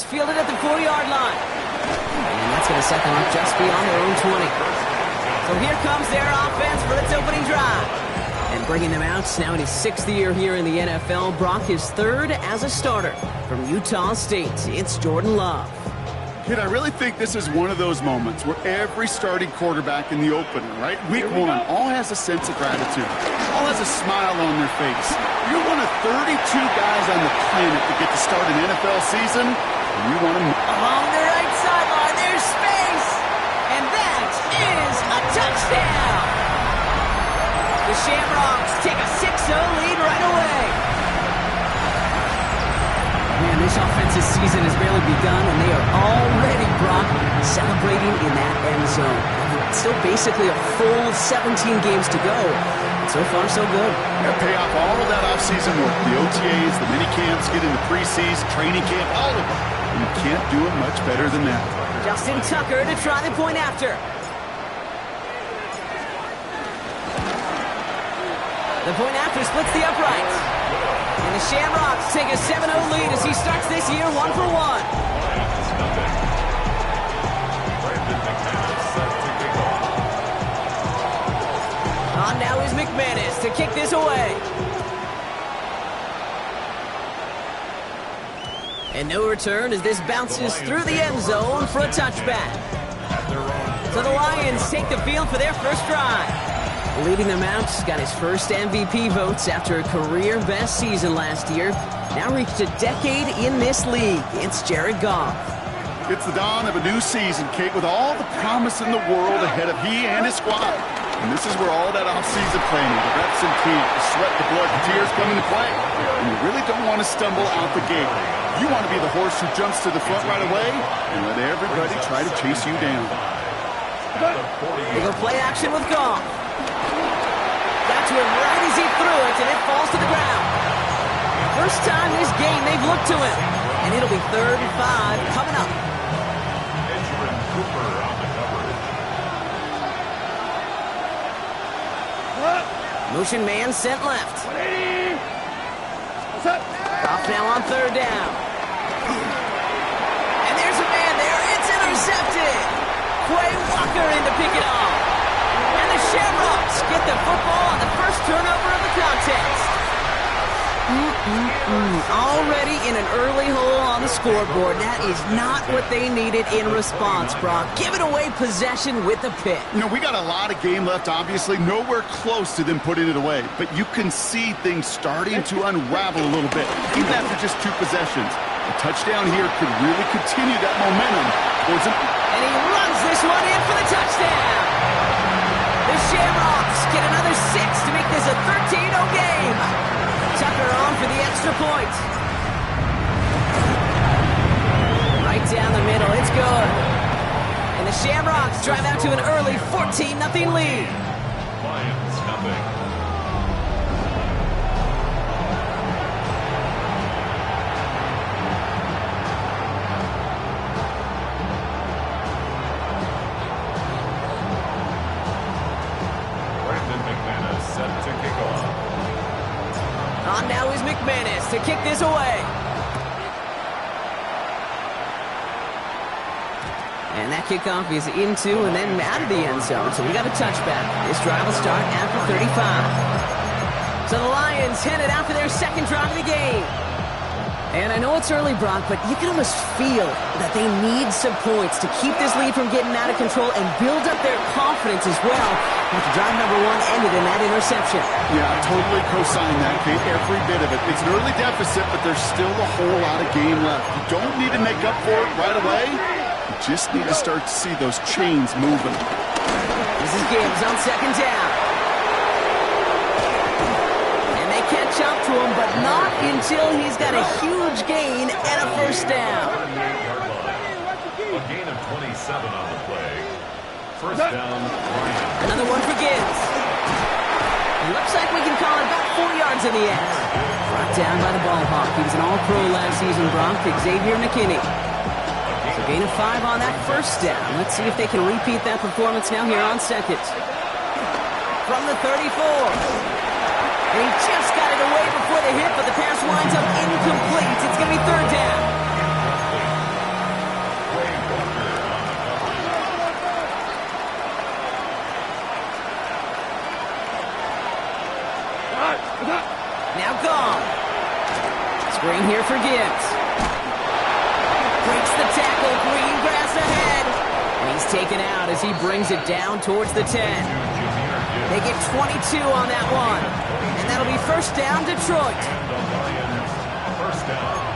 Fielded at the 4-yard line. And that's going to set them up just beyond their own 20. So here comes their offense for its opening drive. And bringing them out now in his 6th year here in the NFL. Brock, his 3rd as a starter from Utah State. It's Jordan Love. Kid, I really think this is one of those moments where every starting quarterback in the opener, right? Week 1, all has a sense of gratitude. All has a smile on their face. You're one of 32 guys on the planet that get to start an NFL season. You want to... Along the right sideline, there's space. And that is a touchdown. The Shamrocks take a 6-0 lead right away. Man, this offensive season has barely begun, and they are already, Brock, celebrating in that end zone. Still basically a full 17 games to go. So far, so good. They'll pay off all of that offseason work. The OTAs, the mini camps, get into preseason, training camp, all of it. You can't do it much better than that. Justin Tucker to try the point after. The point after splits the uprights. And the Shamrocks take a 7-0 lead as he starts this year 1-for-1. On now is McManus to kick this away. And no return as this bounces through the end zone for a touchback. So the Lions take the field for their first drive. Leading them out, got his first MVP votes after a career-best season last year. Now reached a decade in this league. It's Jared Goff. It's the dawn of a new season, Kate, with all the promise in the world ahead of he and his squad. And this is where all that off-season planning, the reps and team, the sweat, the blood, the tears come into play. And you really don't want to stumble out the gate. You want to be the horse who jumps to the front right away and let everybody try to chase you down. They go play action with Goff. Got to him right as he threw it, and it falls to the ground. First time this game they've looked to him. And it'll be 3rd and 5 coming up. Motion man sent left. Goff now on 3rd down. And there's a man there. It's intercepted. Wk6 in to pick it off. And the Shamrocks get the football on the first turnover of the contest. Already in an early hole on the scoreboard. That is not what they needed in response, Brock. Giving away possession with the pick. You know, we got a lot of game left, obviously. Nowhere close to them putting it away. But you can see things starting to unravel a little bit, even after just 2 possessions. A touchdown here could really continue that momentum. And he runs this one in for the touchdown. The Shamrocks get another 6 to make this a 13-0 game. Tucker on for the extra point. Right down the middle, it's good. And the Shamrocks drive out to an early 14-0 lead. Lions nothing. On now is McManus to kick this away. And that kickoff is into and then out of the end zone. So we got a touchback. This drive will start after 35. So the Lions headed out for their 2nd drive of the game. And I know it's early, Brock, but you can almost feel that they need some points to keep this lead from getting out of control and build up their confidence as well. After drive number 1 ended in that interception. Yeah, I totally co-sign that, Kate. Every bit of it. It's an early deficit, but there's still a whole lot of game left. You don't need to make up for it right away. You just need to start to see those chains moving. This is Gibbs on 2nd down. And they catch up to him, but not until he's got a huge gain and a 1st down. A gain of 27 on the play. 1st down, Lions. Another one for Gibbs. It looks like we can call it about 4 yards in the end. Brought down by the ball hawk. He was an all-pro last season, Brock. Xavier McKinney. So gain of 5 on that 1st down. Let's see if they can repeat that performance now here on 2nd. From the 34. And he just got it away before the hit, but the pass winds up incomplete. It's going to be 3rd down. for Gibbs. Breaks the tackle, green grass ahead. And he's taken out as he brings it down towards the 10. They get 22 on that one. And that'll be first down, Detroit. First down.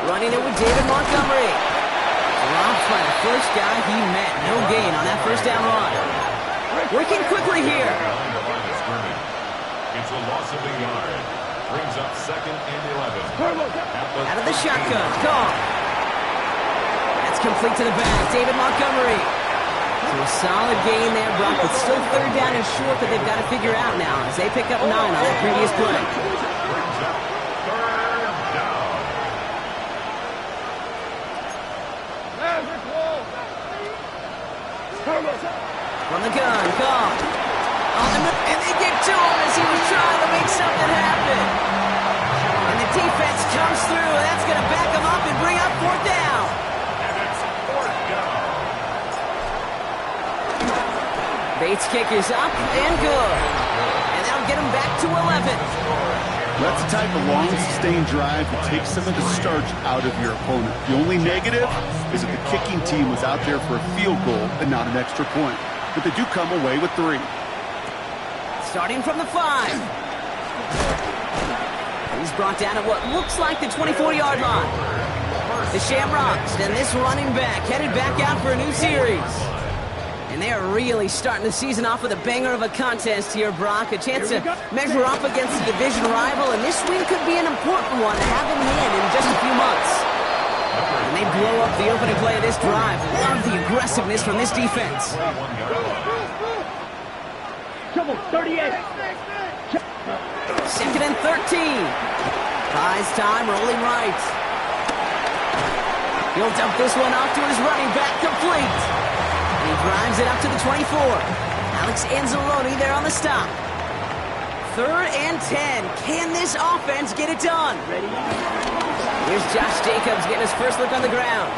Running it with David Montgomery. Dropped by the first guy he met. No gain on that first down run. Working quickly here. It's a loss of a yard. Brings up second and 11. Out of the shotgun. Gone. That's complete to the back. David Montgomery. So a solid gain there, Brock, but still third down and short that they've got to figure out now as they pick up 9 on that previous play. Brings up third down. From the gun, gone. On the move, and they get to him as he was trying to make something happen. And the defense comes through, and that's going to back him up and bring up fourth down. And it's fourth down. Bates' kick is up and good. And that'll get him back to 11. That's the type of long, sustained drive that takes some of the starch out of your opponent. The only negative is that the kicking team was out there for a field goal and not an extra point. But they do come away with 3. Starting from the 5. He's brought down at what looks like the 24-yard line. The Shamrocks and this running back headed back out for a new series. And they are really starting the season off with a banger of a contest here, Brock. A chance to measure up against a division rival, and this win could be an important one to have in hand in just a few months. And they blow up the opening play of this drive. Love the aggressiveness from this defense. Trouble, 38. Second and 13. Buys time, rolling right. He'll dump this one off to his running back, complete. And he drives it up to the 24. Alex Anzalone there on the stop. Third and 10. Can this offense get it done? Ready? Here's Josh Jacobs getting his first look on the ground.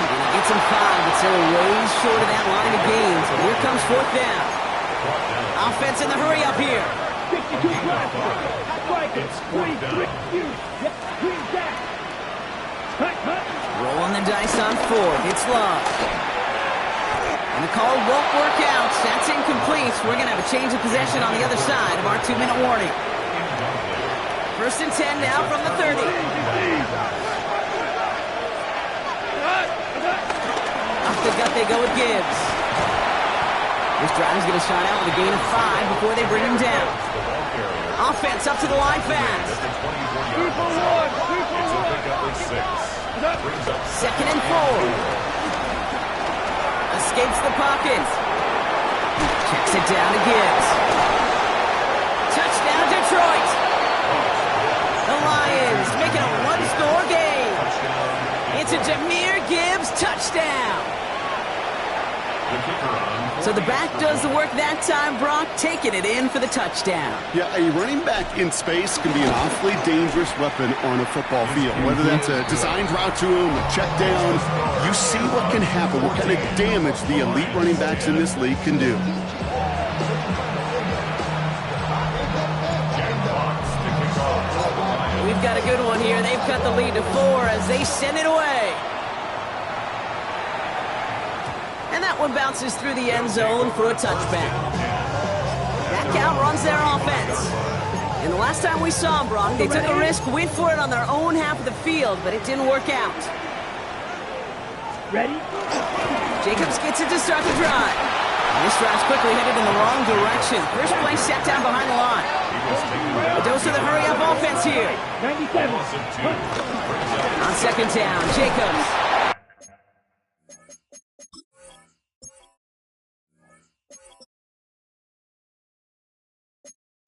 And he gets him 5, but still way short of that line of gain. So here comes fourth down. Offense in the hurry up here. 62 plus. It's fourth down. Rolling the dice on 4th. It's Love. And the call won't work out. That's incomplete. We're going to have a change of possession on the other side of our 2-minute warning. First and 10 now from the 30. Off the gut they go with Gibbs. This drive's going to start out with a gain of 5 before they bring him down. Offense up to the line fast. Second and 4. Escapes the pocket. Checks it down to Gibbs. Touchdown Detroit. The Lions making a one-score game. It's a Jahmyr Gibbs touchdown. So the back does the work that time, Brock, taking it in for the touchdown. Yeah, a running back in space can be an awfully dangerous weapon on a football field. Whether that's a designed route to him, a check down, you see what can happen, what kind of damage the elite running backs in this league can do. We've got a good one here. They've cut the lead to 4 as they send it away. And that one bounces through the end zone for a touchback. That outruns their offense. And the last time we saw them, Brock, they took a risk, went for it on their own half of the field, but it didn't work out. Ready? Jacobs gets it to start the drive. And this drive's quickly headed in the wrong direction. First play set down behind the line. A dose of the hurry-up offense here. 97. On second down, Jacobs.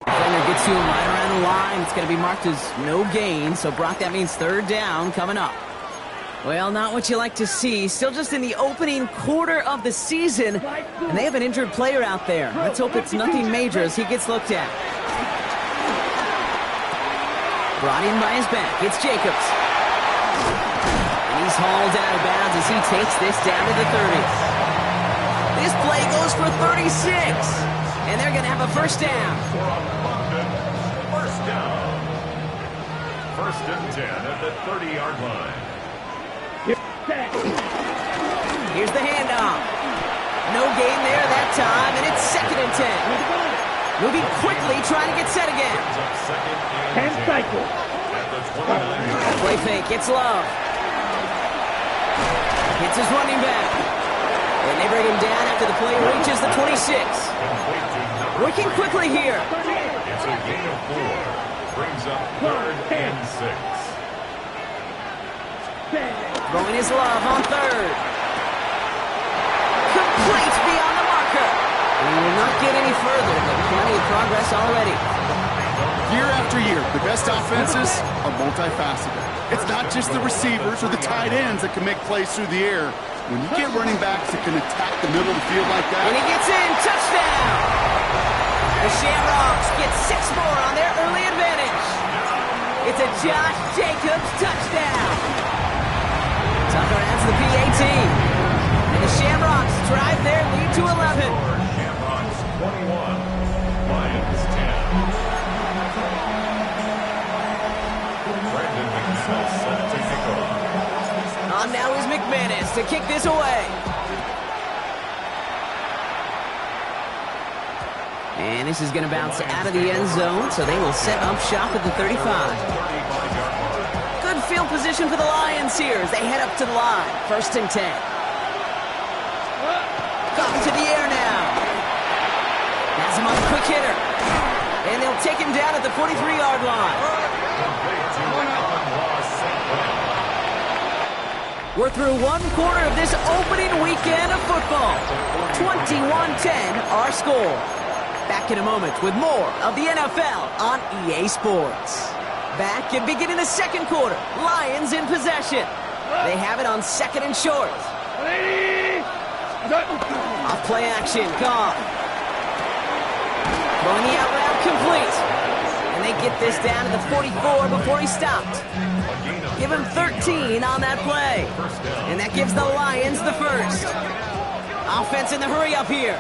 Defender gets to him right around the line. It's going to be marked as no gain. So, Brock, that means third down coming up. Well, not what you like to see. Still just in the opening quarter of the season. And they have an injured player out there. Let's hope it's nothing major as he gets looked at. Brought in by his back. It's Jacobs. And he's hauled out of bounds as he takes this down to the 30. This play goes for 36. And they're going to have a first down. First down. First and 10 at the 30-yard line. Here's the handoff. No gain there that time, and it's 2nd and 10. Moving quickly, trying to get set again. 10 cycles. At the 29-yard Play fake, it's Love. Hits his running back. And they bring him down after the play reaches the 26. Working quickly here. It's a gain of 4. Brings up 3rd and 6. Throwing his Love on 3rd. Complete beyond the marker. And he will not get any further, but plenty of progress already. Year after year, the best offenses are multifaceted. It's not just the receivers or the tight ends that can make plays through the air. When you get running backs that can attack the middle of the field like that. And he gets in, touchdown! The Shamrocks get 6 more on their early advantage. It's a Josh Jacobs touchdown. Tucker adds the PAT. And the Shamrocks drive their lead to 11. Shamrocks 21. Lions 10. Brandon McManus set to kick off. On now is McManus to kick this away. And this is going to bounce out of the end zone, so they will set up shop at the 35. Good field position for the Lions here as they head up to the line. 1st and 10. Got him to the air now. Has him on the quick hitter. And they'll take him down at the 43-yard line. We're through 1 quarter of this opening weekend of football. 21-10 our score. Back in a moment with more of the NFL on EA Sports. Back and beginning the 2nd quarter. Lions in possession. They have it on 2nd and short. Off play action, Cobb. Throwing the out route complete. And they get this down to the 44 before he stopped. Give him 13 on that play. And that gives the Lions the first. Offense in the hurry up here.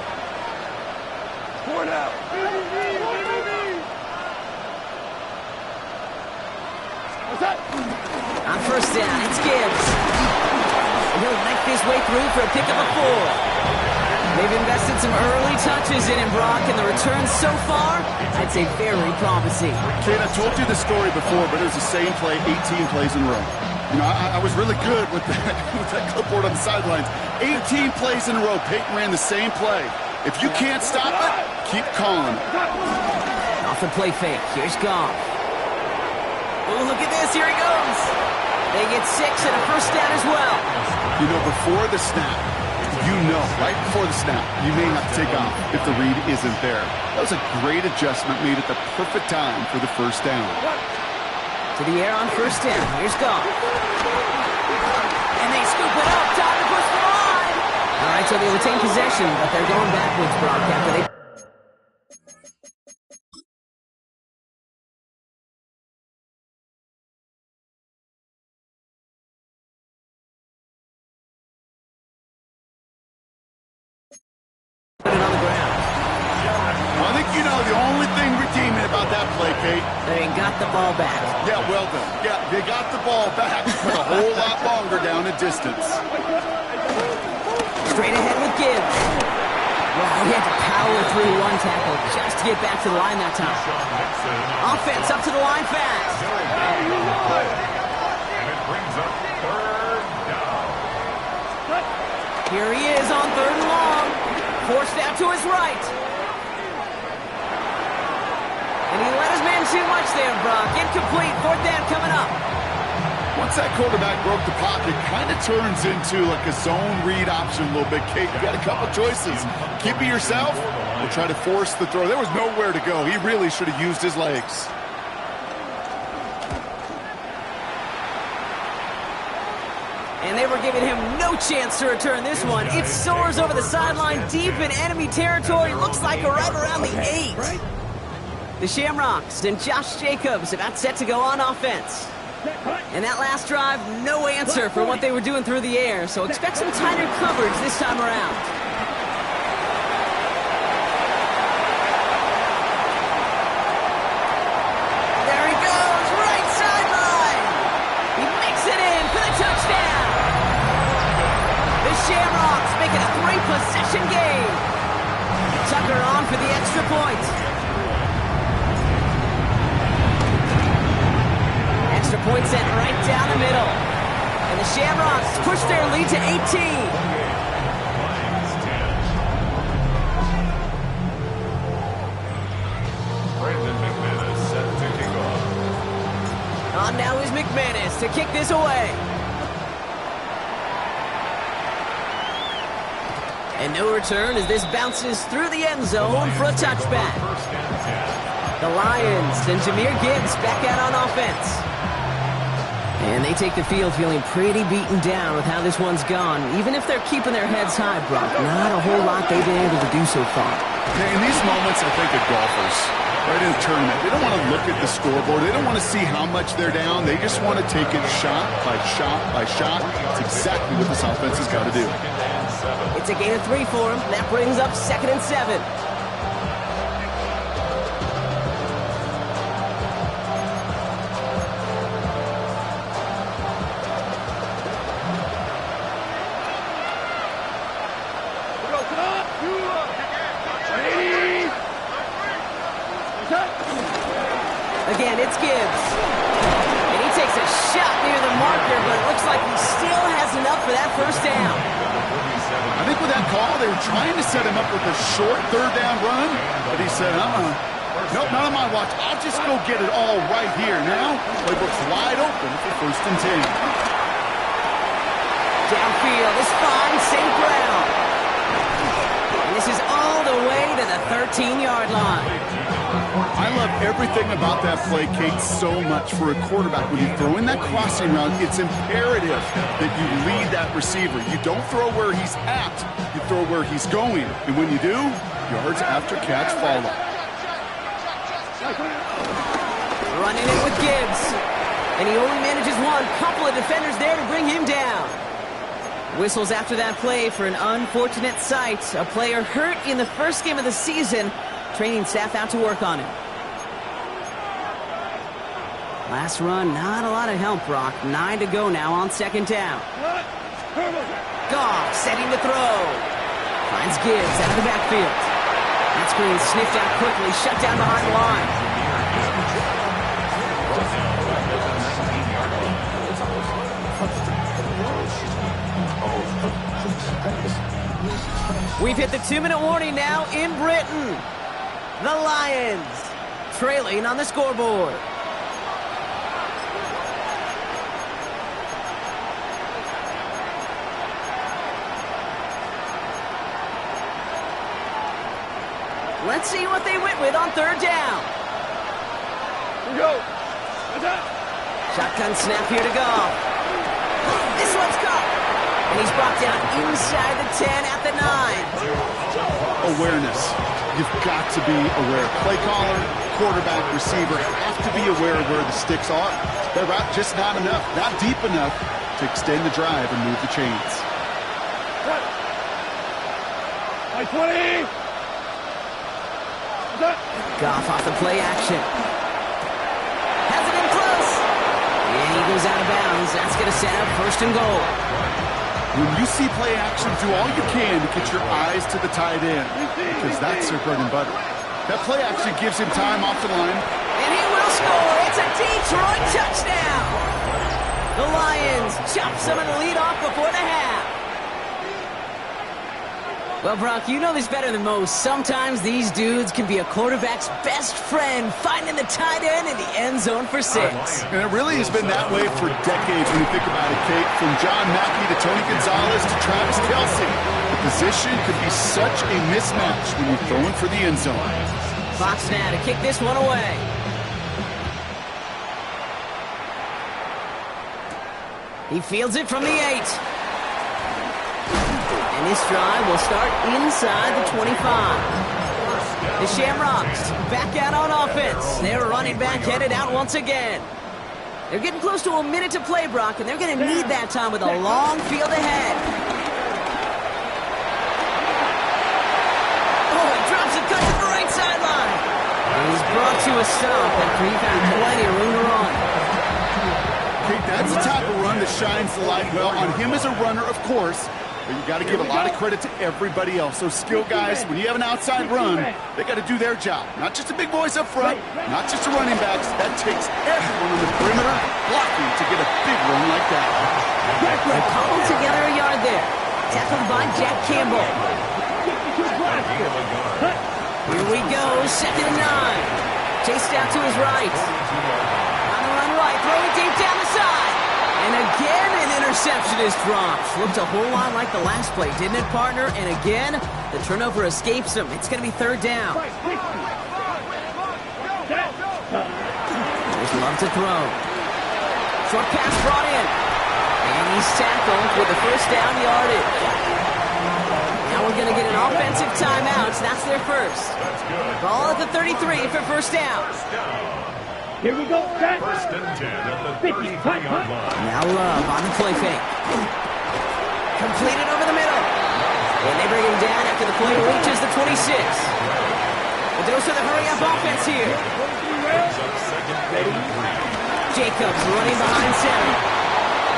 On 1st down, it's Gibbs. And he'll knife his way through for a pickup of 4. They've invested some early touches in him, Brock, and the returns so far, I'd say very promising. Kid, I told you the story before, but it was the same play 18 plays in a row. You know, I was really good with that clipboard on the sidelines. 18 plays in a row. Peyton ran the same play. If you can't stop it, keep calling. Off the play fake. Here's Goff. Oh, look at this. Here he goes. They get 6 and a first down as well. You know, before the snap, right before the snap, you may have to take off if the read isn't there. That was a great adjustment made at the perfect time for the first down. To the air on 1st down. Here's Goff. And they scoop it up. Time to push the line. All right, so they retain possession, but they're going backwards, Brock, after they... on the ground. Well, I think you know the only thing redeeming about that play, Kate. They got the ball back. Yeah, well done. Yeah, they got the ball back, but a whole lot longer down the distance. Straight ahead with Gibbs. Wow, he had to power through 1 tackle just to get back to the line that time. Offense up to the line fast. And it brings up 3rd down. Here he is on 3rd and long. Forced out to his right. And he let his man too much there, Brock. Incomplete. 4th down coming up. Once that quarterback broke the pocket, kind of turns into like a zone read option a little bit. Kate, you got a couple choices. Keep it yourself or try to force the throw. There was nowhere to go. He really should have used his legs. And they were giving him no chance to return this one. It soars over the sideline deep in enemy territory. Looks like right around the 8. The Shamrocks and Josh Jacobs about set to go on offense. And that last drive, no answer for what they were doing through the air. So expect some tighter coverage this time around. extra point. Extra point sent right down the middle. And the Shamrocks push their lead to 18. On now is McManus to kick this away. And no return as this bounces through the end zone for a touchback. The Lions and Jahmyr Gibbs back out on offense. And they take the field feeling pretty beaten down with how this one's gone. Even if they're keeping their heads high, Brock, not a whole lot they've been able to do so far. Yeah, in these moments, I think of golfers. Right in a tournament, they don't want to look at the scoreboard. They don't want to see how much they're down. They just want to take it shot by shot by shot. It's exactly what this offense has got to do. It's a gain of 3 for him. That brings up 2nd and 7. Again, it's Gibbs. And he takes a shot near the marker, but it looks like he still has enough for that first down. I think with that call, they were trying to set him up with a short 3rd down run, but he said, nope, not on my watch. I'll just go get it all right here. Now, playbook's wide open for 1st and 10. Downfield is fine, St. Brown. And this is all the way to the 13-yard line. I love everything about that play, Kate, so much for a quarterback. When you throw in that crossing route, it's imperative that you lead that receiver. You don't throw where he's at, you throw where he's going. And when you do, yards after catch follow. Running it with Gibbs. And he only manages one. Couple of defenders there to bring him down. Whistles after that play for an unfortunate sight. A player hurt in the first game of the season. Training staff out to work on it. Last run, not a lot of help, Brock. 9 to go now on 2nd down. Goff setting to throw. Finds Gibbs out of the backfield. That screen sniffed out quickly, shut down behind the line. We've hit the 2-minute warning now in Britain. The Lions trailing on the scoreboard. Let's see what they went with on 3rd down. Go. Shotgun snap here to Goff. This one's caught. And he's brought down inside the 10 at the 9. Awareness. You've got to be aware. Play caller, quarterback, receiver have to be aware of where the sticks are. They're just not enough, not deep enough to extend the drive and move the chains. By 20. Goff off the play action. Has it in close. And he goes out of bounds. That's going to set up 1st and goal. When you see play action, do all you can to get your eyes to the tight end, because that's their bread and butter. That play action gives him time off the line. And he will score. It's a Detroit touchdown. The Lions chop some of the lead off before the half. Well, Brock, you know this better than most. Sometimes these dudes can be a quarterback's best friend, finding the tight end in the end zone for 6. And it really has been that way for decades when you think about it, Kate. From John Mackey to Tony Gonzalez to Travis Kelce. The position could be such a mismatch when you're throwing for the end zone. Fox now to kick this one away. He fields it from the 8. And this drive will start inside the 25. The Shamrocks back out on offense. Their running back headed out once again. They're getting close to a minute to play, Brock, and they're going to need that time with a long field ahead. Oh, he drops it, cuts it to the right sideline. And he's brought to a stop after he found plenty of room to run. Kate, that's the type of run that shines the light well on him as a runner, of course. But you got to give a lot of credit to everybody else. Those skill guys, when you have an outside run, they got to do their job. Not just the big boys up front, not just the running backs. That takes everyone on the perimeter blocking to get a big run like that. They cobbled together a yard there. Tackled by Jack Campbell. Here we go, 2nd and 9. Chased out to his right. On the run right, throw it deep down the side. And again, an interception is dropped. Looked a whole lot like the last play, didn't it, partner? And again, the turnover escapes him. It's going to be 3rd down. There's Love to throw. Short pass brought in. And he's tackled with the 1st down yardage. Now we're going to get an offensive timeout. That's their first. Ball at the 33 for 1st down. Here we go, set. 1st and 10 at the 33-yard line. Now Love on the play fake. Completed over the middle. And they bring him down after the play reaches the 26. A dose of the hurry-up offense here. Jacobs running behind center.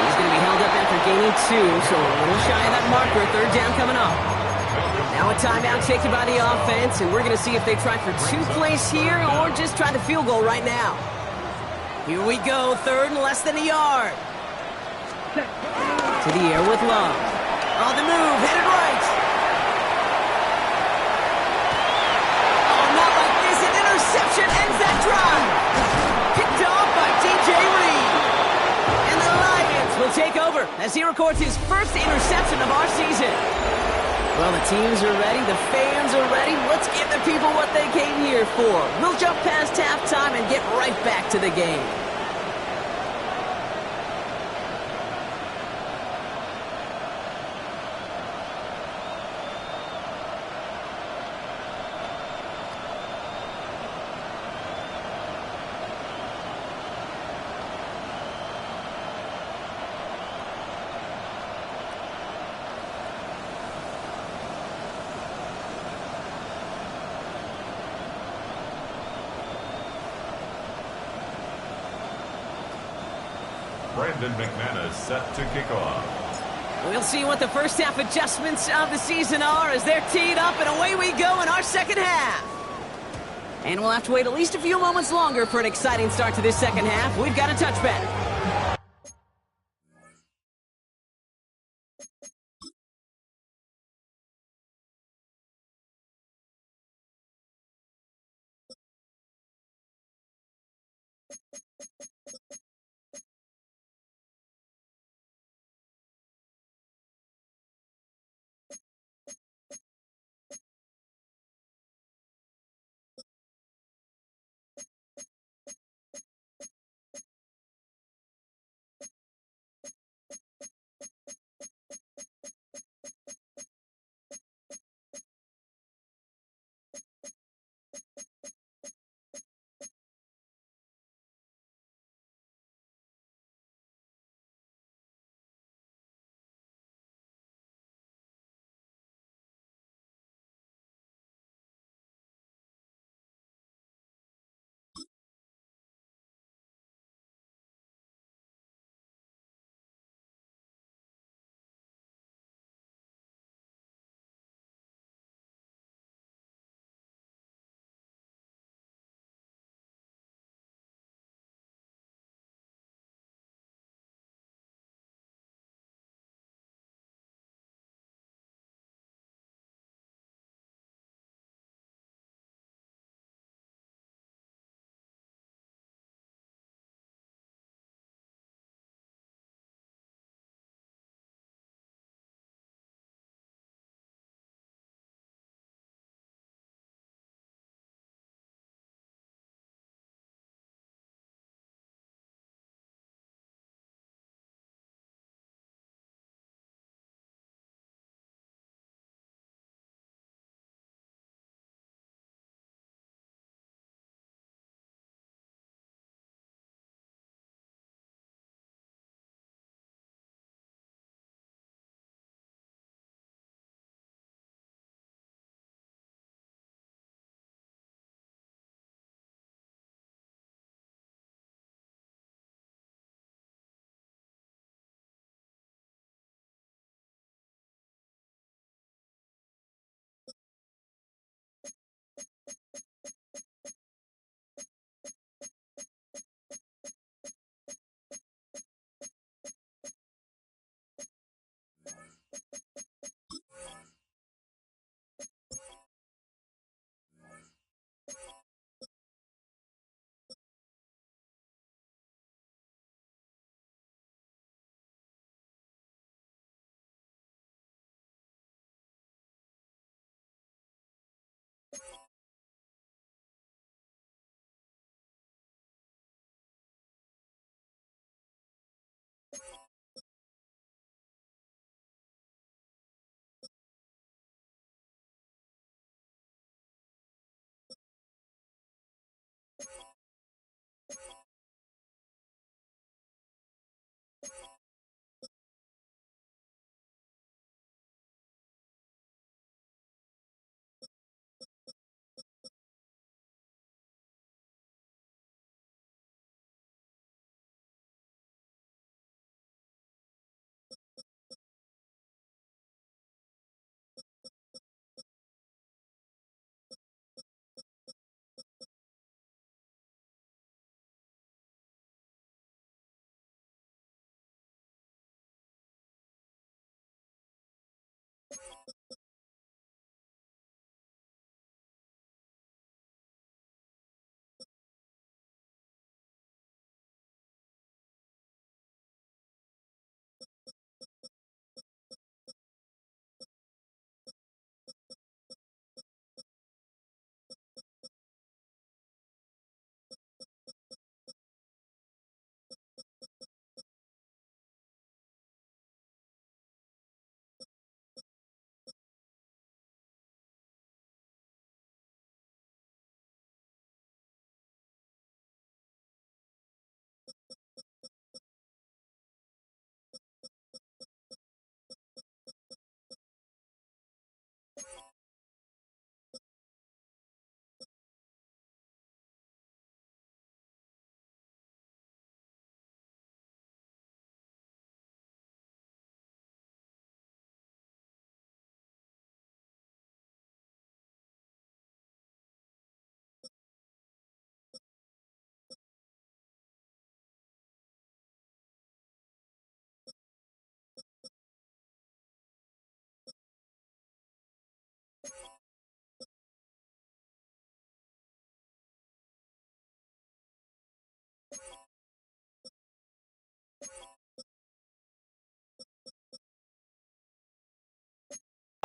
He's going to be held up after gaining 2, so a little shy of that marker. 3rd down coming up. Now a timeout taken by the offense, and we're going to see if they try for 2 plays here or just try the field goal right now. Here we go, 3rd and less than a yard. To the air with Love. On the move, headed right. Oh, not like this. An interception ends that drive. Picked off by DJ Reed. And the Lions will take over as he records his 1st interception of our season. Well, the teams are ready, the fans are ready. Let's give the people what they came here for. We'll jump past halftime and get right back to the game. Brandon McManus set to kick off. We'll see what the 1st half adjustments of the season are as they're teed up, and away we go in our 2nd half. And we'll have to wait at least a few moments longer for an exciting start to this 2nd half. We've got a touchback.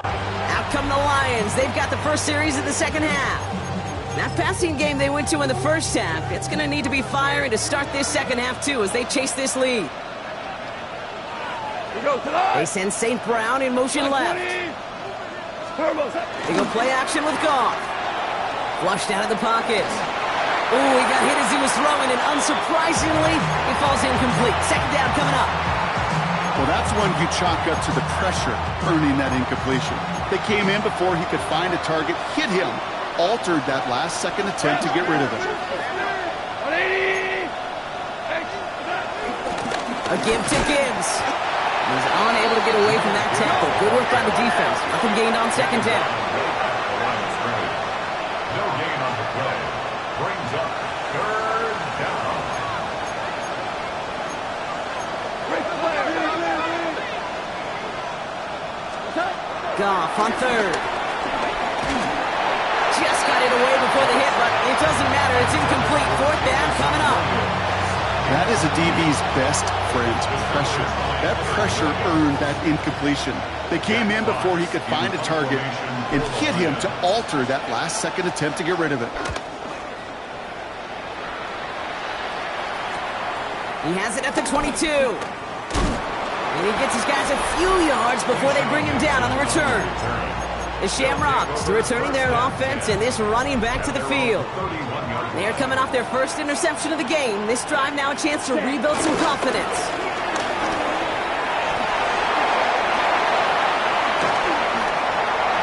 Out come the Lions. They've got the first series of the second half. That passing game they went to in the first half, it's going to need to be firing to start this second half, too, as they chase this lead. They send St. Brown in motion left. They go play action with Goff. Flushed out of the pocket. Ooh, he got hit as he was throwing, and unsurprisingly, he falls incomplete. Second down coming up. Well, that's one you chalk up to the pressure earning that incompletion. They came in before he could find a target, hit him, altered that last-second attempt to get rid of it. A give to Gibbs. He's unable to get away from that tackle. Good work by the defense. Nothing gained on second down. No gain on the play. Brings up third down. Goff on third. Just got it away before the hit, but it doesn't matter. It's incomplete. Fourth down coming up. That is a DB's best friend, pressure. That pressure earned that incompletion. They came in before he could find a target and hit him to alter that last-second attempt to get rid of it. He has it at the 22. And he gets his guys a few yards before they bring him down on the return. The Shamrocks returning their offense and this running back to the field. They're coming off their first interception of the game. This drive now a chance to rebuild some confidence.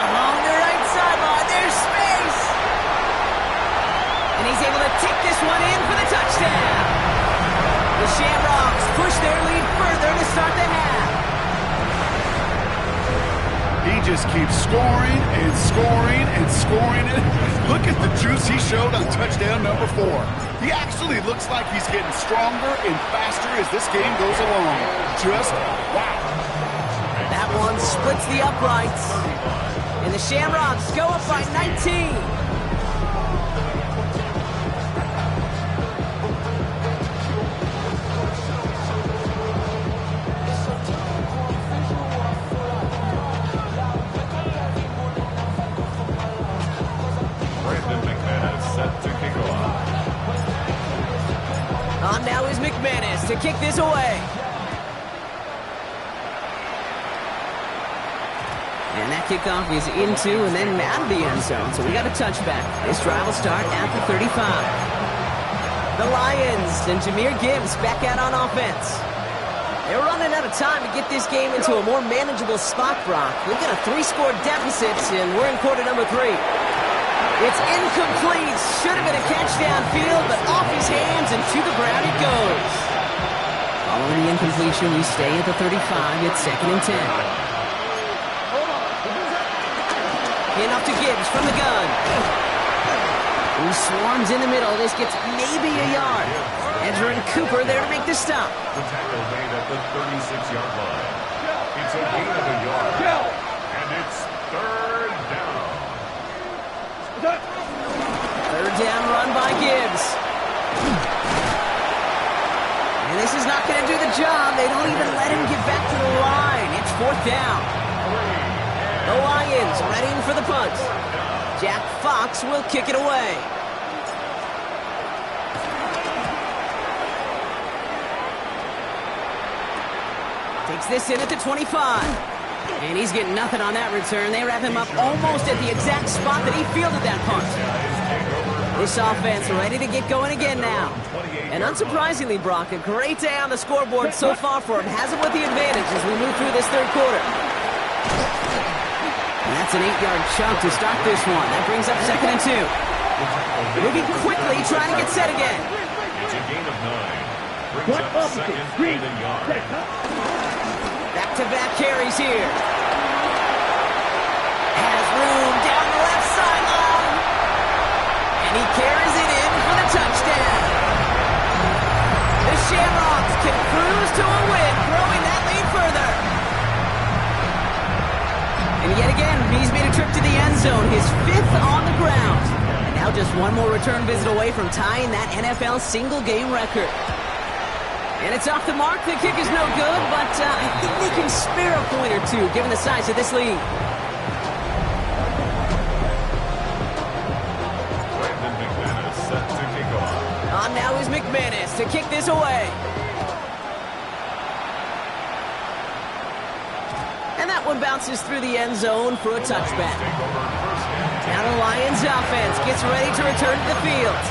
Along the right sideline, there's space. And he's able to take this one in for the touchdown. The Shamrocks push their lead further to start the half. He just keeps scoring and scoring and scoring. Look at the juice he showed on touchdown number 4. He actually looks like he's getting stronger and faster as this game goes along. Just wow. That one splits the uprights. And the Shamrocks go up by 19. On now is McManus to kick this away. And that kickoff is into and then out of the end zone. So we got a touchback. This drive will start at the 35. The Lions and Jahmyr Gibbs back out on offense. They're running out of time to get this game into a more manageable spot, Brock. We've got a 3-score deficit, and we're in quarter number 3. It's incomplete. Should have been a catch downfield, but off his hands and to the ground it goes. Following the incompletion, we stay at the 35. It's 2nd and 10. Enough to Gibbs from the gun. He swarms in the middle. This gets maybe a yard. Edger and Cooper there to make the stop. The tackle made at the 36-yard line. It's a gain of a yard. And it's third down. Third down run by Gibbs. And this is not going to do the job. They don't even let him get back to the line. It's 4th down. The Lions readying for the punt. Jack Fox will kick it away. Takes this in at the 25. And he's getting nothing on that return. They wrap him up almost at the exact spot that he fielded that punt. This offense ready to get going again now. And unsurprisingly, Brock, a great day on the scoreboard so far for him. Has him with the advantage as we move through this third quarter. And that's an 8-yard chunk to start this one. That brings up 2nd and 2. Moving quickly, trying to get set again. It's a gain of 9. Brings up 2nd and a yard. Back-to-back carries here. Has room down the left sideline. And he carries it in for the touchdown. The Shamrocks can cruise to a win, growing that lead further. And yet again, he's made a trip to the end zone, his 5th on the ground. And now just one more return visit away from tying that NFL single-game record. And it's off the mark. The kick is no good, but I think they can spare a point or two given the size of this lead. now is McManus to kick this away. And that one bounces through the end zone for a touchback. Now the Lions offense gets ready to return to the field.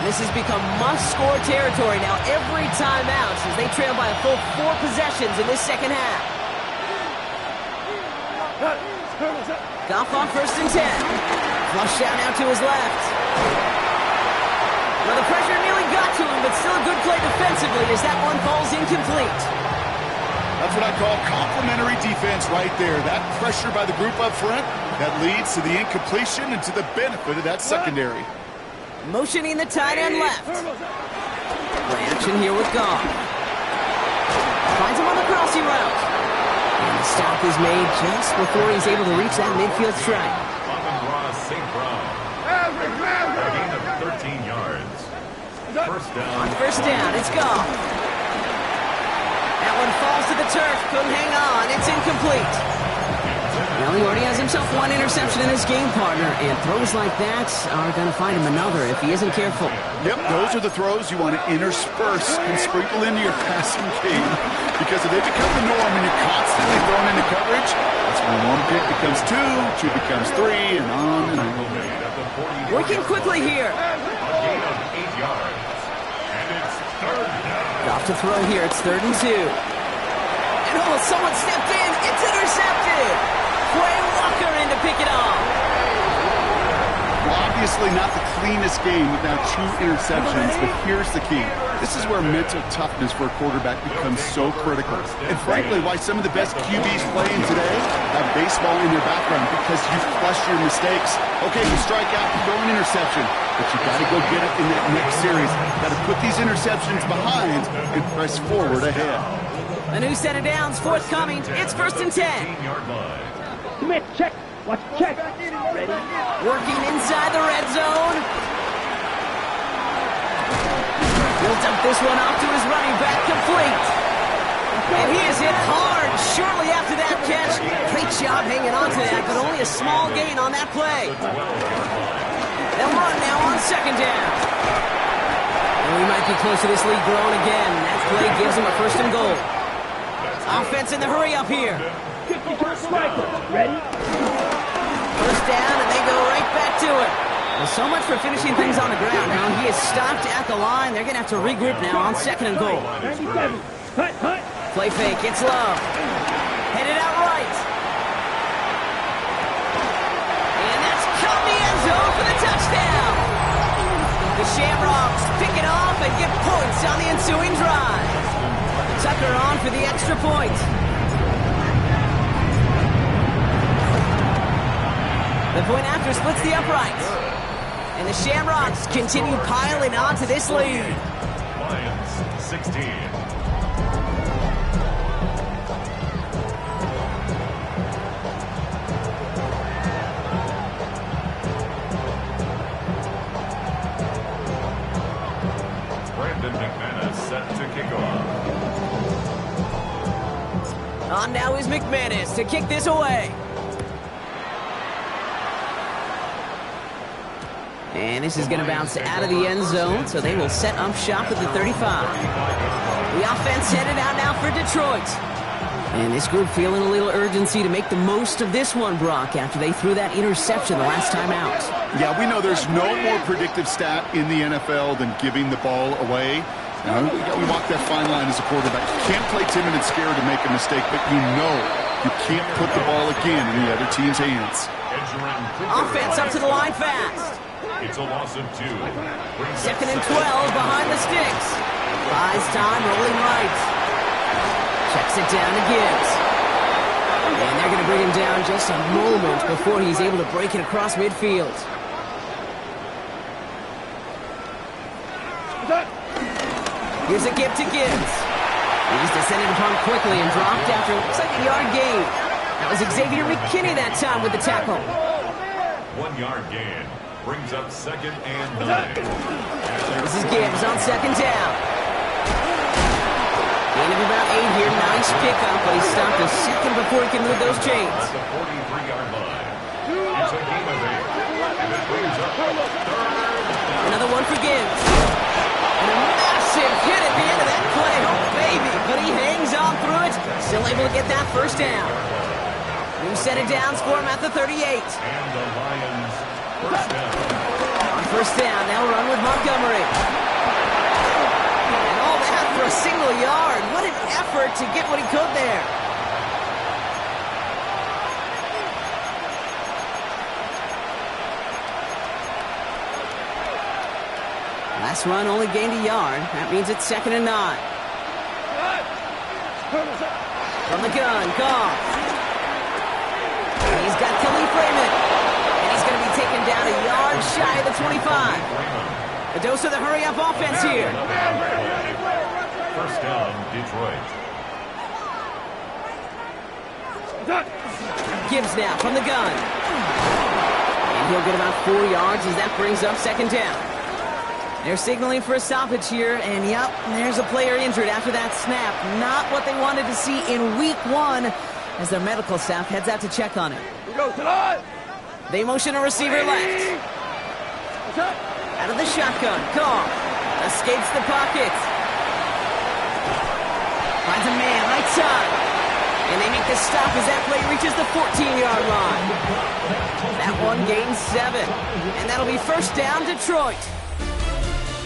This has become must-score territory now every time out as they trail by a full 4 possessions in this second half. Goff on 1st and 10. Flush out now to his left. Well, the pressure nearly got to him, but still a good play defensively as that one falls incomplete. That's what I call complimentary defense right there. That pressure by the group up front, that leads to the incompletion and to the benefit of that secondary. Motioning the tight end left. Play action here with Goff. Finds him on the crossing route. And the stop is made just before he's able to reach that midfield strike. St. Brown. A gain of 13 yards. First down. On 1st down, it's Goff. That one falls to the turf. Couldn't hang on. It's incomplete. Well, he already has himself 1 interception in his game, partner, and throws like that are going to find him another if he isn't careful. Yep, those are the throws you want to intersperse and sprinkle into your passing game, because if they become the norm and you're constantly thrown into coverage, that's when 1 pick becomes 2, 2 becomes 3, and on and on. Working quickly here. A gain of 8 yards. And it's 3rd down. Goff to throw here. It's 3rd and 2. And oh, someone stepped in. It's intercepted. Quay Walker in to pick it off. Well, obviously not the cleanest game without 2 interceptions, but here's the key. This is where mental toughness for a quarterback becomes so critical. And frankly, why some of the best QBs playing today have baseball in their background, because you flush your mistakes. Okay, you strike out, you throw an interception, but you got to go get it in that next series. Got to put these interceptions behind and press forward ahead. A new set of downs forthcoming. It's 1st and 10. 15-yard line. Smith, check. Watch, check. Ready? Working inside the red zone. He'll dump this one off to his running back, complete. And he is hit hard shortly after that catch. Great job hanging on to that, but only a small gain on that play. They'll run now on 2nd down. And we might be close to this lead growing again. That play gives him a 1st and goal. Offense in the hurry up here. 52 striker. Ready? 1st down, and they go right back to it. Well, so much for finishing things on the ground. Now he is stopped at the line. They're going to have to regroup now on 2nd and goal. 97. Hut, hut. Play fake. It's low. Headed out right. And that's caught in the end zone for the touchdown. The Shamrocks pick it off and get points on the ensuing drive. Tucker on for the extra point. The point after splits the uprights. And the Shamrocks continue piling on to this lead. Lions 16. Brandon McManus set to kick off. On now is McManus to kick this away. And this is going to bounce out of the end zone, so they will set up shop at the 35. The offense headed out now for Detroit. And this group feeling a little urgency to make the most of this one, Brock, after they threw that interception the last time out. Yeah, we know there's no more predictive stat in the NFL than giving the ball away. You walk that fine line as a quarterback. You can't play timid and scared to make a mistake, but you know you can't put the ball again in the other team's hands. Offense up to the line fast. It's a loss of 2. 2nd and 12 behind the sticks. Buys time, rolling right. Checks it down to Gibbs. And they're going to bring him down just a moment before he's able to break it across midfield. Here's a give to Gibbs. He's descended upon quickly and dropped after looks like a yard gain. That was Xavier McKinney that time with the tackle. 1 yard gain. Brings up 2nd and 9. This is Gibbs on 2nd down. Gain of about 8 here. Nice pickup, but he stopped a second before he can move those chains. At the 43-yard line. It's a gain of 8. And it brings up 3rd. Another one for Gibbs. And Massive hit at the end of that play. Oh, baby. But he hangs on through it. Still able to get that first down. New set of downs for him at the 38. And the Lions first down. On first down, they'll run with Montgomery. And all that for a single yard. What an effort to get what he could there. Last run only gained a yard. That means it's 2nd and 9. From the gun, Goff. And he's got Khalif Raymond. And he's going to be taken down a yard shy of the 25. A dose of the hurry-up offense here. First down, Detroit. Gibbs now from the gun. And he'll get about 4 yards as that brings up 2nd down. They're signaling for a stoppage here, and yep, there's a player injured after that snap. Not what they wanted to see in week 1 as their medical staff heads out to check on him. They motion a receiver left. Out of the shotgun, Goff escapes the pocket. Finds a man right side. And they make the stop as that play reaches the 14-yard line. That one gains 7. And that'll be first down, Detroit.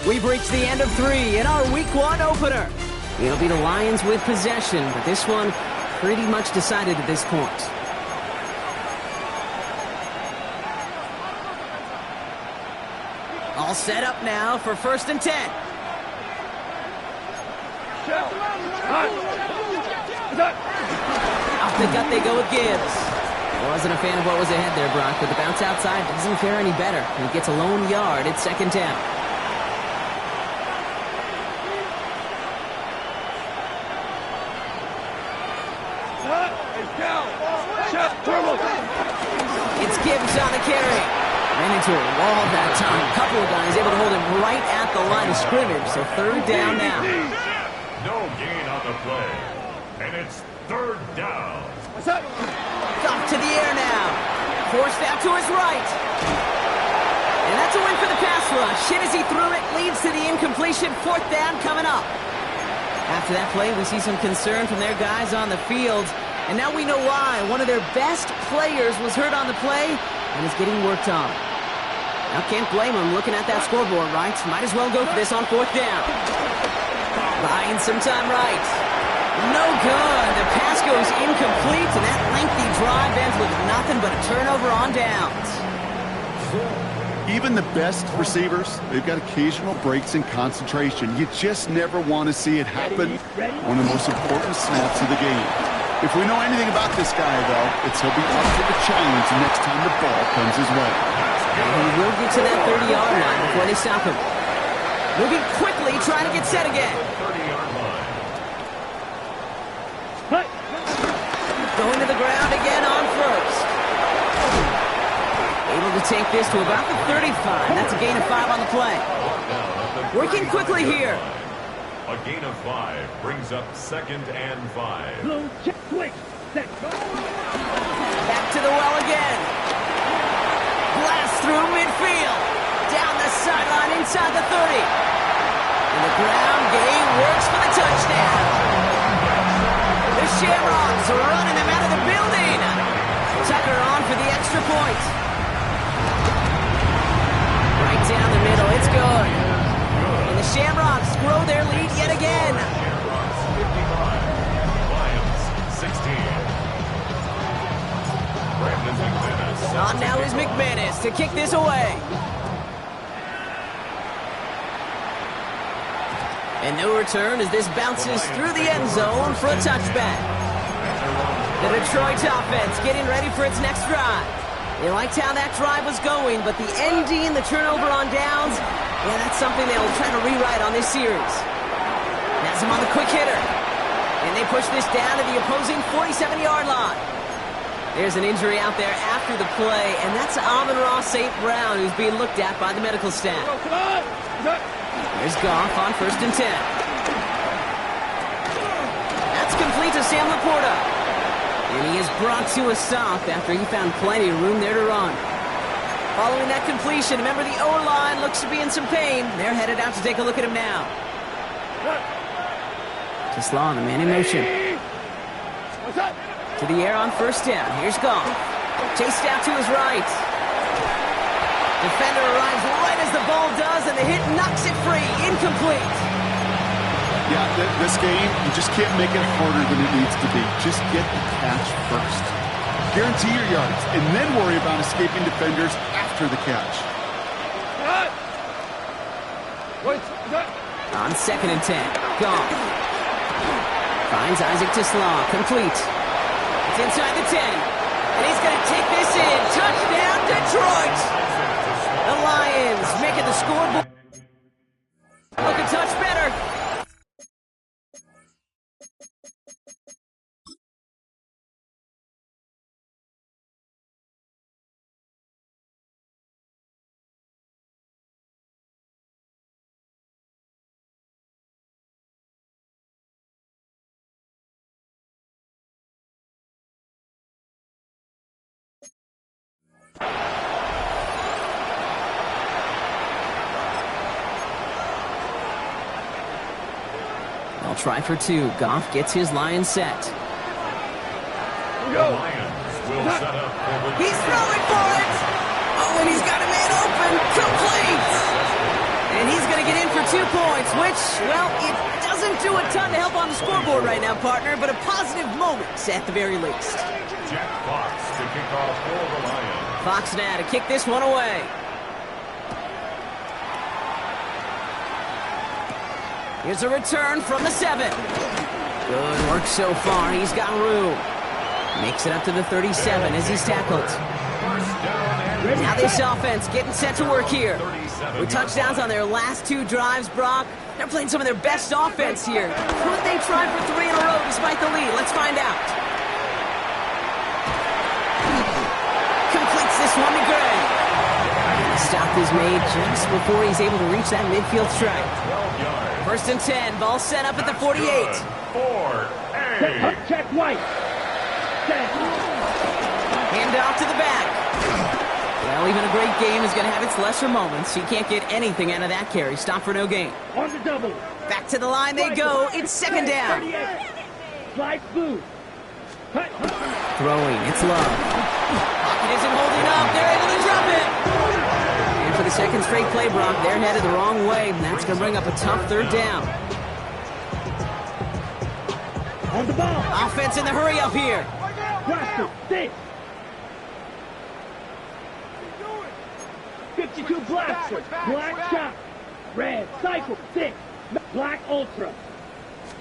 We've reached the end of 3 in our week 1 opener. It'll be the Lions with possession, but this one pretty much decided at this point. All set up now for 1st and 10. Off the gut they go with Gibbs. Wasn't a fan of what was ahead there, Brock, but the bounce outside doesn't fare any better. He gets a lone yard at 2nd down. It's Gibbs on the carry. Ran into a wall that time. A couple of guys able to hold him right at the line of scrimmage. So 3rd down now. No gain on the play. And it's 3rd down. Off to the air now. Forced out to his right. And that's a win for the pass rush. Hit as he threw it. Leads to the incompletion. 4th down coming up. After that play, we see some concern from their guys on the field. And now we know why. One of their best players was hurt on the play and is getting worked on. Now can't blame him looking at that scoreboard, right? Might as well go for this on 4th down. Buying some time right. No good. The pass goes incomplete, and that lengthy drive ends with nothing but a turnover on downs. Even the best receivers, they've got occasional breaks in concentration. You just never want to see it happen on the most important snaps of the game. If we know anything about this guy, though, it's he'll be up for the challenge next time the ball comes his way. And he will get to that 30-yard line before they stop him. Moving quickly, trying to get set again. 30-yard line. Going to the ground again on 1st. Able to take this to about the 35. That's a gain of 5 on the play. Working quickly here. A gain of 5 brings up 2nd and 5. Blue check switch. Set. Back to the well again. Blast through midfield. Down the sideline inside the 30. And the ground game works for the touchdown. The Shamrocks are running them out of the building. Tucker on for the extra point. Right down the middle. It's good. And the Shamrocks grow their lead yet again. Shamrocks 55. Lions 16. Brandon McManus. On now is McManus to kick this away. And no return as this bounces through the end zone for a touchback. The Detroit offense getting ready for its next drive. They liked how that drive was going, but the ending, the turnover on downs, yeah, that's something they'll try to rewrite on this series. That's him on the quick hitter. And they push this down to the opposing 47-yard line. There's an injury out there after the play, and that's Amon-Ra St. Brown, who's being looked at by the medical staff. There's Goff on 1st and 10. That's complete to Sam Laporta. And he is brought to a stop after he found plenty of room there to run. Following that completion, remember the O-line looks to be in some pain. They're headed out to take a look at him now. Just Law on the man in motion. To the air on first down. Here's Goff. Chased out to his right. Defender arrives right as the ball does, and the hit knocks it free. Incomplete. Yeah, this game, you just can't make it harder than it needs to be. Just get the catch first. Guarantee your yards, and then worry about escaping defenders after the catch. On 2nd and 10. Goff. Finds Isaac to Slaw. Complete. It's inside the 10. And he's going to take this in. Touchdown, Detroit! The Lions making the scoreboard look a touch better. They'll try for 2. Goff gets his line set. The Lions will set up for the... He's throwing for it! Oh, and he's got a man open! Complete! And he's going to get in for 2 points, which, well, it doesn't do a ton to help on the scoreboard right now, partner, but a positive moment at the very least. Jack Fox to kick off for the Lions. Fox now to kick this one away. Here's a return from the 7. Good work so far. He's got room. Makes it up to the 37 as he's tackled. Now this offense getting set to work here. With touchdowns on their last 2 drives, Brock. They're playing some of their best offense here. Could they try for 3 in a row despite the lead? Let's find out. Completes this one to Gray. The stop is made just before he's able to reach that midfield strike. 1st and 10. Ball set up at the 48. 4A. Check White. Hand off to the back. Well, even a great game is going to have its lesser moments. He can't get anything out of that carry. Stop for no gain. On the double. Back to the line they go. It's 2nd down. Slide smooth. Throwing. It's Love. Pocket isn't holding up. They're able to drop it. And for the 2nd straight play, Brock, they're headed the wrong way. And that's going to bring up a tough 3rd down. On the ball. Offense in the hurry up here. Blaster, 6. 52 Blaster. Black shot. Red cycle, 6. Black ultra.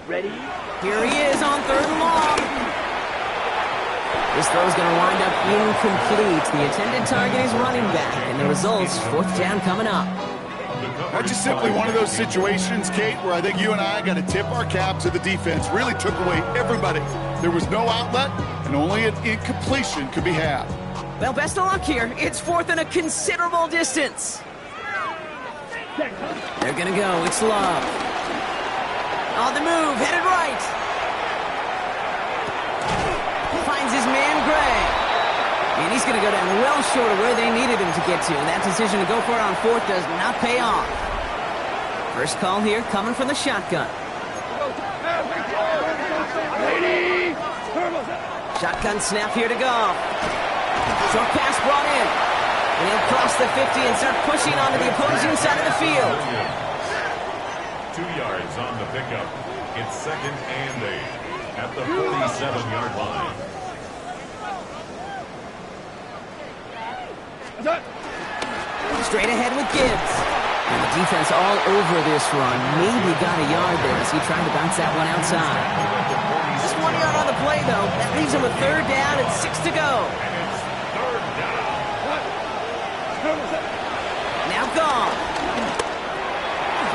Ready? Here he is on 3rd and long. This throw's going to wind up incomplete. The intended target is running back, and the result's 4th down coming up. That's just simply one of those situations, Kate, where I think you and I got to tip our cap to the defense. Really took away everybody. There was no outlet, and only an incompletion could be had. Well, best of luck here. It's 4th and a considerable distance. They're going to go. It's Love. On the move, headed right. Finds his man, Gray. And he's going to go down well short of where they needed him to get to. And that decision to go for it on 4th does not pay off. First call here coming from the shotgun. Shotgun snap here to go. Short pass brought in. And he'll cross the 50 and start pushing onto the opposing side of the field. 2 yards on the pickup. It's 2nd and 8 at the 47-yard line. Straight ahead with Gibbs. And the defense all over this run. Maybe got a yard there as he tried to bounce that one outside. Just 1 yard on the play, though. That leaves him with 3rd down and 6 to go. And it's 3rd down. Now gone.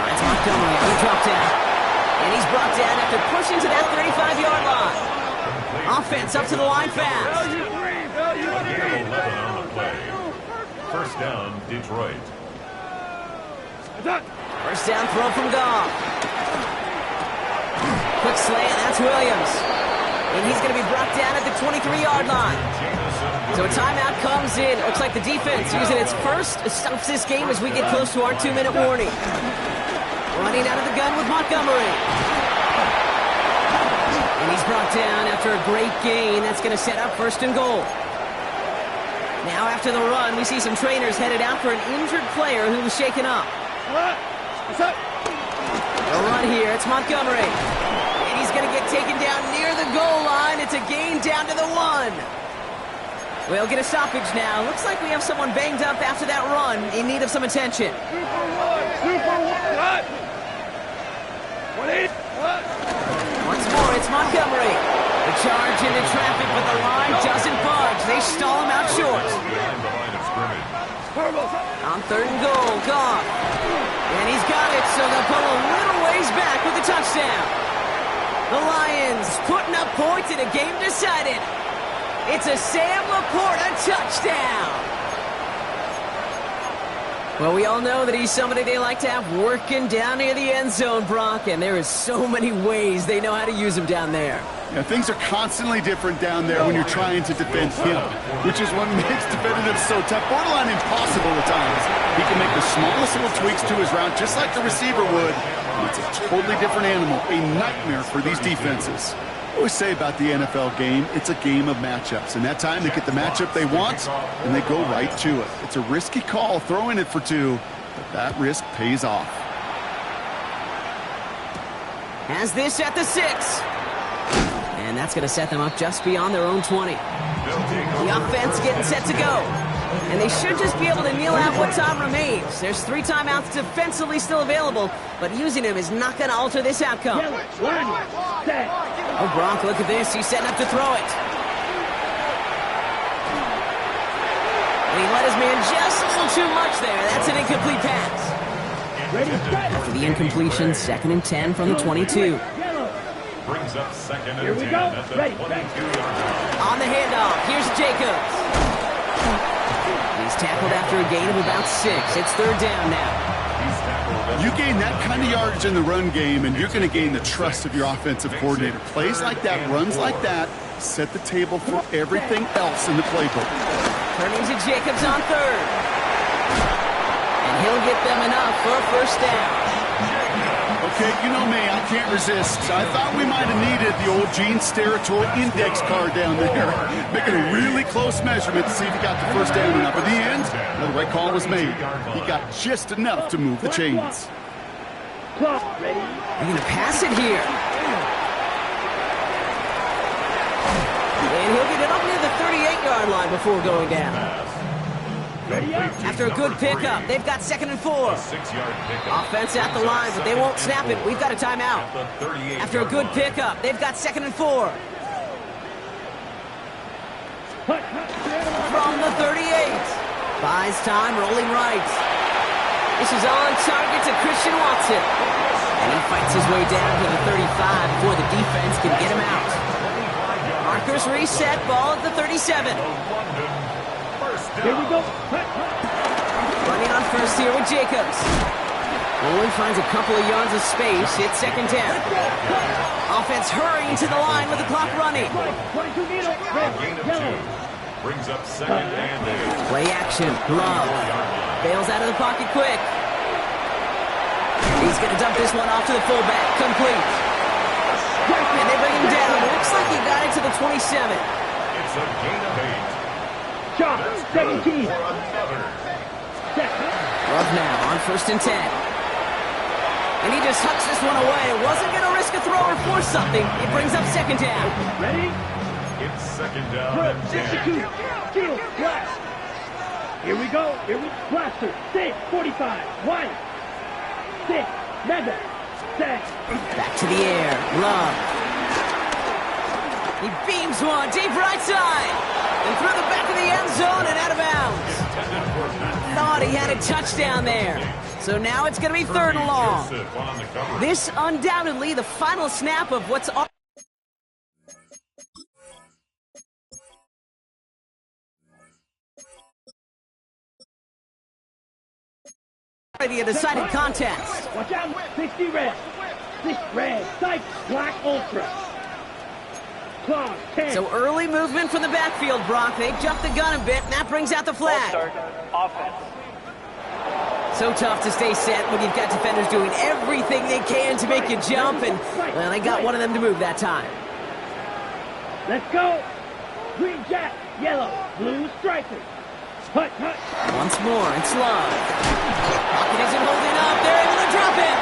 Finds Montgomery on the drop down. And he's brought down after pushing to that 35-yard line. Offense up to the line fast. 11 on the play. 1st down, Detroit. First down throw from Goff. Quick slant, that's Williams. And he's going to be brought down at the 23-yard line. So a timeout comes in. Looks like the defense using its first stops this game as we get close to our 2-minute warning. Running out of the gun with Montgomery. And he's brought down after a great gain. That's going to set up 1st and goal. Now after the run, we see some trainers headed out for an injured player who was shaken up. They'll run here. It's Montgomery. And he's going to get taken down near the goal line. It's a gain down to the 1. We'll get a stoppage now. Looks like we have someone banged up after that run in need of some attention. Once more, it's Montgomery. The charge into traffic, but the line doesn't budge. They stall him out short. On 3rd and goal, Goff. And he's got it, so they'll pull a little ways back with the touchdown. The Lions putting up points in a game decided. It's a Sam Laporta touchdown. Well, we all know that he's somebody they like to have working down near the end zone, Brock, and there is so many ways they know how to use him down there. Yeah, things are constantly different down there when you're trying to defend him, which is what makes defending him so tough, borderline impossible at times. He can make the smallest little tweaks to his route, just like the receiver would. It's a totally different animal, a nightmare for these defenses. I always say about the NFL game, it's a game of matchups. And that time they get the matchup they want, and they go right to it. It's a risky call throwing it for 2, but that risk pays off. Has this at the 6. And that's going to set them up just beyond their own 20. The offense getting set to go. And they should just be able to kneel out what time remains. There's 3 timeouts defensively still available, but using them is not going to alter this outcome. Oh, Brock, look at this. He's setting up to throw it. And he let his man just a little too much there. That's an incomplete pass. After the incompletion, 2nd and 10 from the 22. Brings up 2nd and 10 at the 22-yard line. On the handoff, here's Jacobs. He's tackled after a gain of about 6. It's 3rd down now. You gain that kind of yardage in the run game, and you're going to gain the trust of your offensive coordinator. Plays like that, runs like that, set the table for everything else in the playbook. Turning to Jacobs on 3rd. And he'll get them enough for a 1st down. Okay, you know me, I can't resist. I thought we might have needed the old Gene Steratore index card down there. Making a really close measurement to see if he got the 1st down or not. But in the end, the right call was made. He got just enough to move the chains. They're going to pass it here. And he'll get it up near the 38-yard line before going down. After a good pickup, they've got 2nd and 4. Offense at the line, but they won't snap it. We've got a timeout. After a good pickup, they've got 2nd and 4. From the 38. Buys time, rolling right. This is on target to Christian Watson. And he fights his way down to the 35 before the defense can get him out. Markers reset, ball at the 37. Here we go. Running on 1st here with Jacobs. Owen finds a couple of yards of space. It's 2nd down. Offense hurrying to the line with the clock running. Gain of 2. Brings up 2nd and 8. Play action. Love. Bails out of the pocket quick. He's going to dump this one off to the fullback. Complete. And they bring him down. Looks like he got it to the 27. It's a gain of 8. Shot, 17. Love now on 1st and 10. And he just hucks this one away. Wasn't going to risk a throw or force something. It brings up 2nd down. Ready? It's 2nd down Good. and 10. Execute. Steal. Blast. Here we go. Blaster. 6. 45. White. 6. Mega. Set. Back to the air. Love. He beams one deep right side. And through the back of the end zone and out of bounds. Thought he had a touchdown there. So now it's going to be 3rd and long. This undoubtedly the final snap of what's already a decided contest. Watch out. 60 red. 6 red. Psych. Black Ultra. Clock. 10. So early movement from the backfield, Brock. They jumped the gun a bit, and that brings out the flag. Offense. So tough to stay set when you've got defenders doing everything they can to make you jump, and, well, they got one of them to move that time. Let's go. Green jack, yellow, blue striker. Hut, hut. Once more, it's Love. Pocket isn't holding up. They're able to drop it.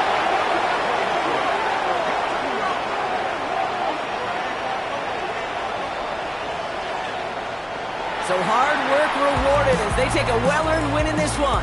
So hard work rewarded as they take a well-earned win in this one.